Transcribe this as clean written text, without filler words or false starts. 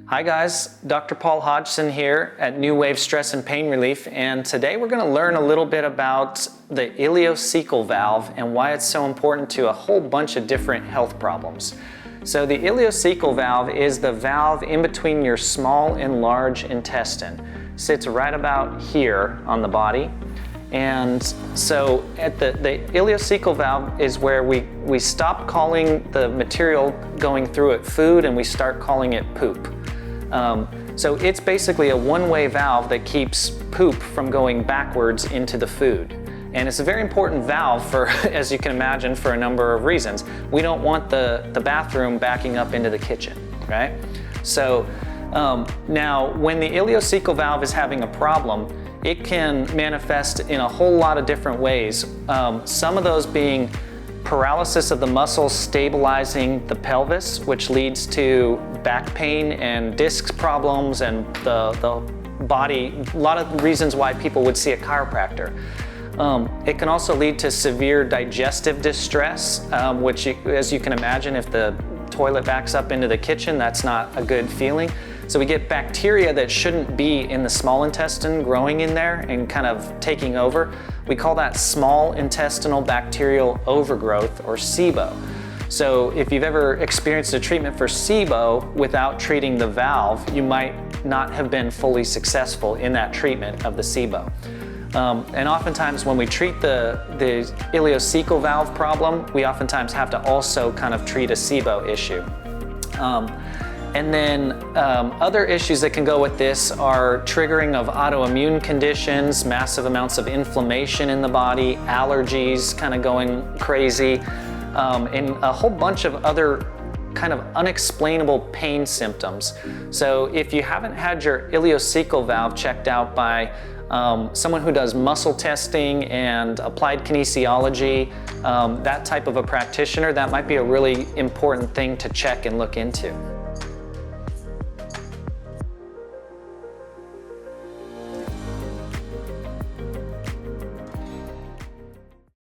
Hi guys, Dr. Paul Hodgson here at New Wave Stress and Pain Relief, and today we're going to learn a little bit about the iliocecal valve and why it's so important to a whole bunch of different health problems. So the iliocecal valve is the valve in between your small and large intestine. Sits right about here on the body. And so at the iliocecal valve is where we stop calling the material going through it food and we start calling it poop. So it's basically a one-way valve that keeps poop from going backwards into the food. And it's a very important valve for, as you can imagine, for a number of reasons. We don't want the bathroom backing up into the kitchen, right? So now when the iliocecal valve is having a problem, it can manifest in a whole lot of different ways. Some of those being paralysis of the muscles stabilizing the pelvis, which leads to back pain and disc problems and the body, a lot of reasons why people would see a chiropractor. It can also lead to severe digestive distress, which as you can imagine, if the toilet backs up into the kitchen, that's not a good feeling. So we get bacteria that shouldn't be in the small intestine growing in there and kind of taking over. We call that small intestinal bacterial overgrowth, or SIBO. So if you've ever experienced a treatment for SIBO without treating the valve, you might not have been fully successful in that treatment of the SIBO. And oftentimes when we treat the iliocecal valve problem, we oftentimes have to also kind of treat a SIBO issue. And then other issues that can go with this are triggering of autoimmune conditions, massive amounts of inflammation in the body, allergies kind of going crazy, and a whole bunch of other kind of unexplainable pain symptoms. So if you haven't had your iliocecal valve checked out by someone who does muscle testing and applied kinesiology, that type of a practitioner, that might be a really important thing to check and look into.